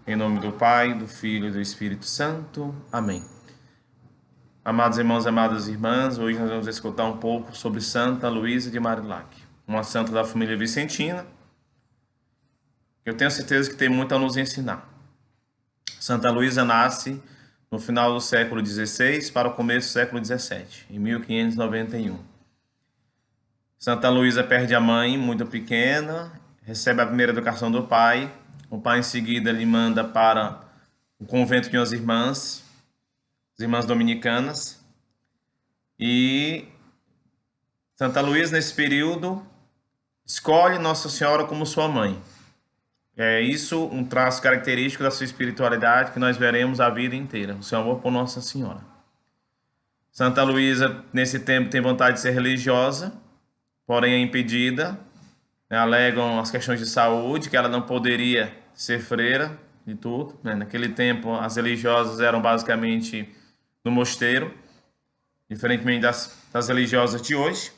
Em nome do Pai, do Filho e do Espírito Santo. Amém. Amados irmãos, amadas irmãs, hoje nós vamos escutar um pouco sobre Santa Luísa de Marillac, uma santa da família vicentina. Eu tenho certeza que tem muito a nos ensinar. Santa Luísa nasce no final do século XVI para o começo do século XVII, em 1591. Santa Luísa perde a mãe muito pequena, recebe a primeira educação do pai. O pai em seguida lhe manda para o convento de umas irmãs, as irmãs dominicanas. E Santa Luísa, nesse período, escolhe Nossa Senhora como sua mãe. É isso um traço característico da sua espiritualidade que nós veremos a vida inteira, o seu amor por Nossa Senhora. Santa Luísa, nesse tempo, tem vontade de ser religiosa, porém é impedida. Alegam as questões de saúde, que ela não poderia ser freira de tudo. Naquele tempo, as religiosas eram basicamente no mosteiro, diferentemente das religiosas de hoje.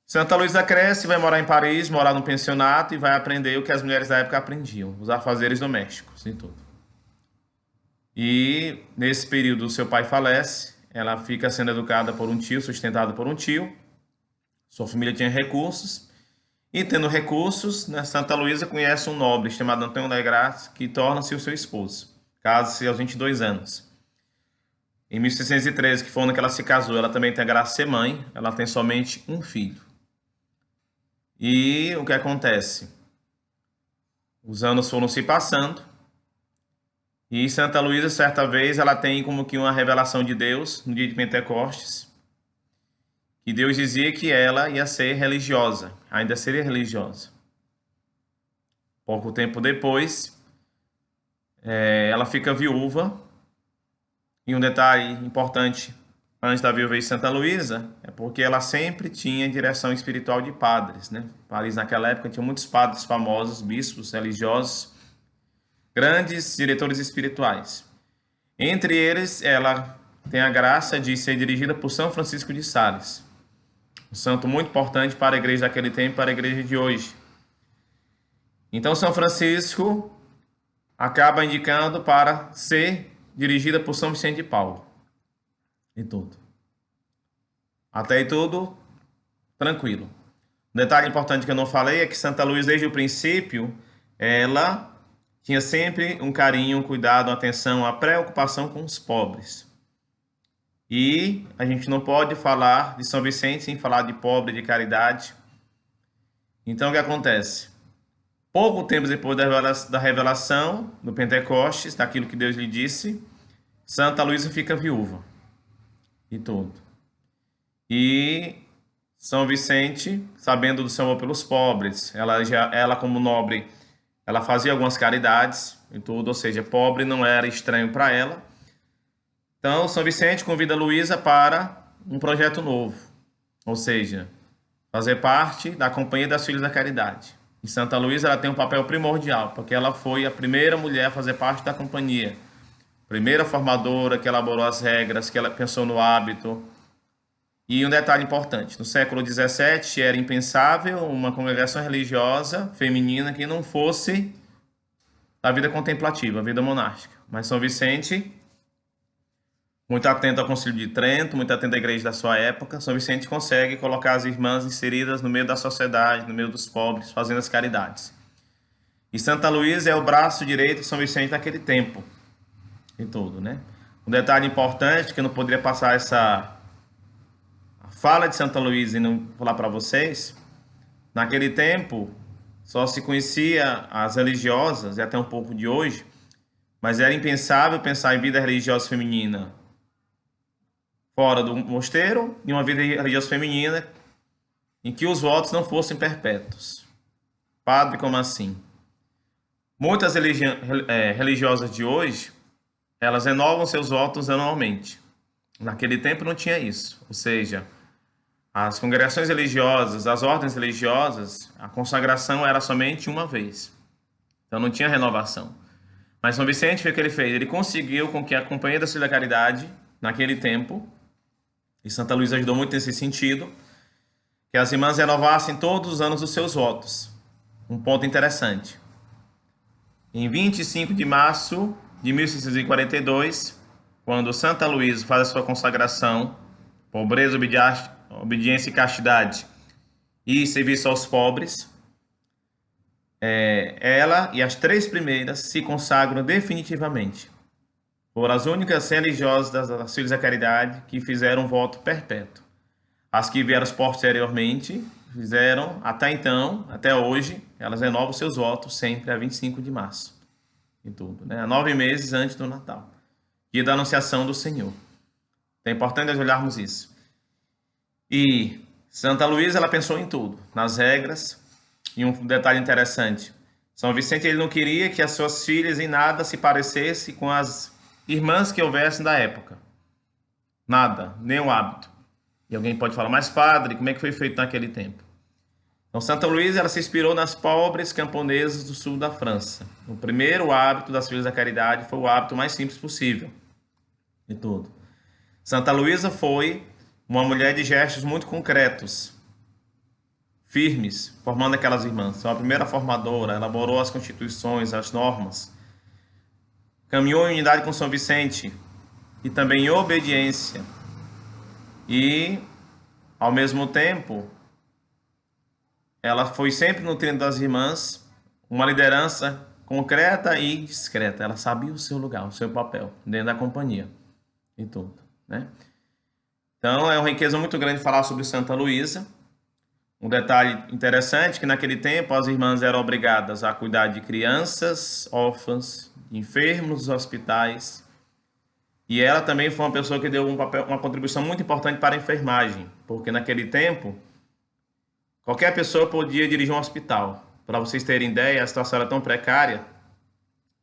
Santa Luísa cresce, vai morar em Paris, morar no pensionato e vai aprender o que as mulheres da época aprendiam, os afazeres domésticos e tudo. E nesse período, seu pai falece, ela fica sendo educada por um tio, sustentada por um tio. Sua família tinha recursos. E tendo recursos, Santa Luísa conhece um nobre chamado Antônio Legras, que torna-se o seu esposo. Casa-se aos 22 anos. Em 1613, que foi o ano que ela se casou, ela também tem a graça de ser mãe. Ela tem somente um filho. E o que acontece? Os anos foram se passando. E Santa Luísa, certa vez, ela tem como que uma revelação de Deus, no dia de Pentecostes, que Deus dizia que ela ia ser religiosa, ainda seria religiosa. Pouco tempo depois, ela fica viúva. E um detalhe importante antes da viuvez de Santa Luísa é porque ela sempre tinha direção espiritual de padres, né? Paris naquela época tinha muitos padres famosos, bispos, religiosos, grandes diretores espirituais. Entre eles, ela tem a graça de ser dirigida por São Francisco de Sales, um santo muito importante para a igreja daquele tempo e para a igreja de hoje. Então, São Francisco acaba indicando para ser dirigida por São Vicente de Paulo. E tudo. Até aí tudo tranquilo. Um detalhe importante que eu não falei é que Santa Luísa, desde o princípio, ela tinha sempre um carinho, um cuidado, uma atenção, uma preocupação com os pobres. E a gente não pode falar de São Vicente sem falar de pobre, de caridade. Então, o que acontece? Pouco tempo depois da revelação do Pentecostes, daquilo que Deus lhe disse, Santa Luísa fica viúva. E tudo. E São Vicente, sabendo do seu amor pelos pobres, ela como nobre, ela fazia algumas caridades e tudo, ou seja, pobre não era estranho para ela. Então, São Vicente convida Luísa para um projeto novo, ou seja, fazer parte da Companhia das Filhas da Caridade. E Santa Luísa ela tem um papel primordial, porque ela foi a primeira mulher a fazer parte da companhia, primeira formadora que elaborou as regras, que ela pensou no hábito. E um detalhe importante, no século XVII era impensável uma congregação religiosa feminina que não fosse da vida contemplativa, a vida monástica. Mas São Vicente, muito atento ao Concílio de Trento, muito atento à igreja da sua época, São Vicente consegue colocar as irmãs inseridas no meio da sociedade, no meio dos pobres, fazendo as caridades. E Santa Luísa é o braço direito de São Vicente naquele tempo. E tudo, né? Um detalhe importante que eu não poderia passar essa fala de Santa Luísa e não falar para vocês. Naquele tempo só se conhecia as religiosas, e até um pouco de hoje, mas era impensável pensar em vida religiosa feminina fora do mosteiro e uma vida religiosa feminina em que os votos não fossem perpétuos. Padre, como assim? Muitas religiosas de hoje, elas renovam seus votos anualmente. Naquele tempo não tinha isso, ou seja, as congregações religiosas, as ordens religiosas, a consagração era somente uma vez. Então não tinha renovação. Mas São Vicente, o que ele fez? Ele conseguiu com que a Companhia da Filha da Caridade, naquele tempo, e Santa Luísa ajudou muito nesse sentido, que as irmãs renovassem todos os anos os seus votos. Um ponto interessante. Em 25 de março de 1642, quando Santa Luísa faz a sua consagração, pobreza, obediência e castidade e serviço aos pobres, ela e as três primeiras se consagram definitivamente. Foram as únicas religiosas das Filhas da Caridade que fizeram um voto perpétuo. As que vieram posteriormente fizeram, até então, até hoje, elas renovam seus votos sempre a 25 de março. E tudo, né? 9 meses antes do Natal. Dia da Anunciação do Senhor. É importante nós olharmos isso. E Santa Luísa, ela pensou em tudo, nas regras. E um detalhe interessante, São Vicente ele não queria que as suas filhas em nada se parecessem com as irmãs que houvessem da época. Nada, nenhum hábito. E alguém pode falar, mas padre, como é que foi feito naquele tempo? Então, Santa Luísa ela se inspirou nas pobres camponesas do sul da França. O primeiro hábito das Filhas da Caridade foi o hábito mais simples possível de tudo. Santa Luísa foi uma mulher de gestos muito concretos, firmes, formando aquelas irmãs. Foi a primeira formadora, elaborou as constituições, as normas, caminhou em unidade com São Vicente e também em obediência. E, ao mesmo tempo, ela foi sempre nutrindo das irmãs uma liderança concreta e discreta. Ela sabia o seu lugar, o seu papel dentro da companhia e tudo, né? Então, é uma riqueza muito grande falar sobre Santa Luísa. Um detalhe interessante que naquele tempo as irmãs eram obrigadas a cuidar de crianças, órfãs, enfermos nos hospitais. E ela também foi uma pessoa que deu uma contribuição muito importante para a enfermagem, porque naquele tempo qualquer pessoa podia dirigir um hospital. Para vocês terem ideia, a situação era tão precária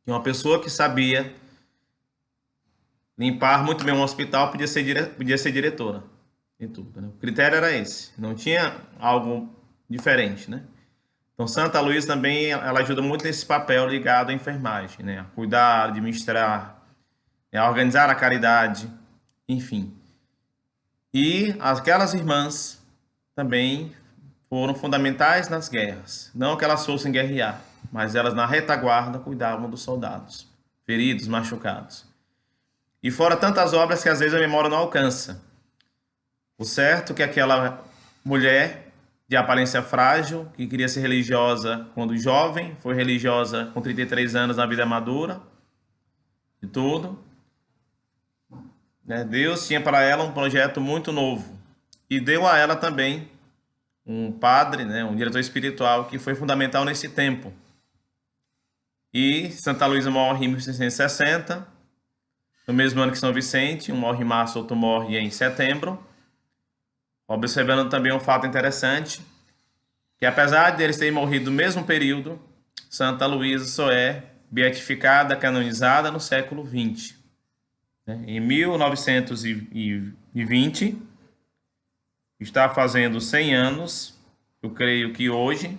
que uma pessoa que sabia limpar muito bem um hospital podia ser diretora e tudo, né? O critério era esse, não tinha algo diferente, né? Então Santa Luísa também ela ajuda muito nesse papel ligado à enfermagem, né? A cuidar, administrar, a organizar a caridade, enfim. E aquelas irmãs também foram fundamentais nas guerras. Não que elas fossem guerrear, mas elas na retaguarda cuidavam dos soldados, feridos, machucados. E fora tantas obras que às vezes a memória não alcança. O certo é que aquela mulher de aparência frágil, que queria ser religiosa quando jovem, foi religiosa com 33 anos na vida madura, e tudo, né? Deus tinha para ela um projeto muito novo e deu a ela também um padre, né, um diretor espiritual que foi fundamental nesse tempo. E Santa Luísa morre em 1660, no mesmo ano que São Vicente, um morre em março, outro morre em setembro. Observando também um fato interessante, que apesar de eles terem morrido no mesmo período, Santa Luísa só é beatificada, canonizada no século XX. Em 1920, está fazendo 100 anos, eu creio que hoje,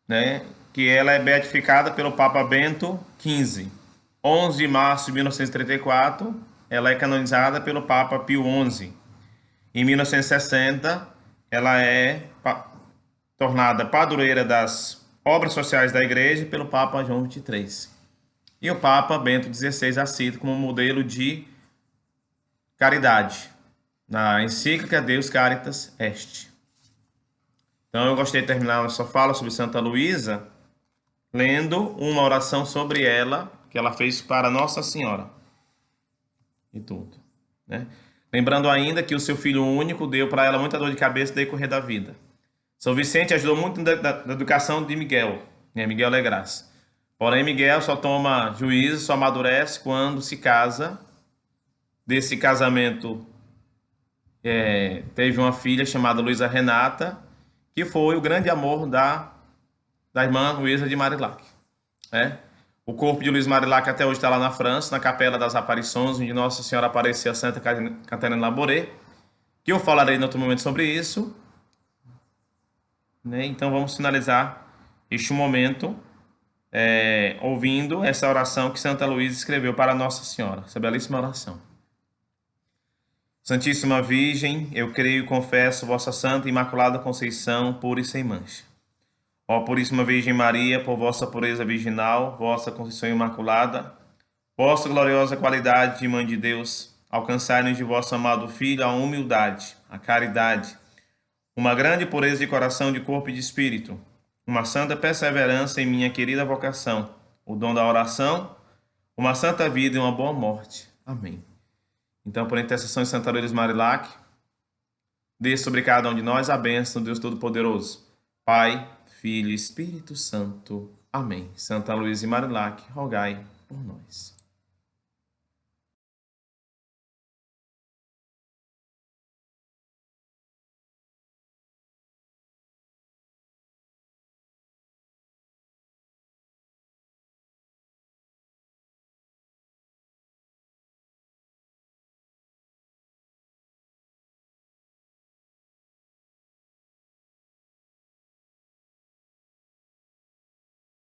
né, que ela é beatificada pelo Papa Bento XV. 11 de março de 1934, ela é canonizada pelo Papa Pio XI. Em 1960, ela é tornada padroeira das obras sociais da Igreja pelo Papa João XXIII. E o Papa Bento XVI a cita como modelo de caridade, na encíclica Deus Caritas Est. Então eu gostei de terminar a sua fala sobre Santa Luísa lendo uma oração sobre ela, que ela fez para Nossa Senhora. E tudo, né? Lembrando ainda que o seu filho único deu para ela muita dor de cabeça no decorrer da vida. São Vicente ajudou muito na educação de Miguel, né? Miguel Legras. Porém, Miguel só toma juízo, só amadurece quando se casa. Desse casamento, teve uma filha chamada Luísa Renata, que foi o grande amor da irmã Luísa de Marillac, né? O corpo de Luiz Marillac até hoje está lá na França, na Capela das Aparições, onde Nossa Senhora apareceu a Santa Catarina Labouré, que eu falarei em outro momento sobre isso, né? Então vamos finalizar este momento ouvindo essa oração que Santa Luísa escreveu para Nossa Senhora, essa belíssima oração. Santíssima Virgem, eu creio e confesso vossa Santa e Imaculada Conceição, pura e sem mancha. Ó Puríssima Virgem Maria, por vossa pureza virginal, vossa conceição imaculada, vossa gloriosa qualidade de Mãe de Deus, alcançai-nos de vosso amado Filho a humildade, a caridade, uma grande pureza de coração, de corpo e de espírito, uma santa perseverança em minha querida vocação, o dom da oração, uma santa vida e uma boa morte. Amém. Então, por intercessão de Santa Lourdes Marilac, dê sobre cada um de nós a bênção do Deus Todo-Poderoso, Pai, Filho e Espírito Santo. Amém. Santa Luísa e Marilac, rogai por nós.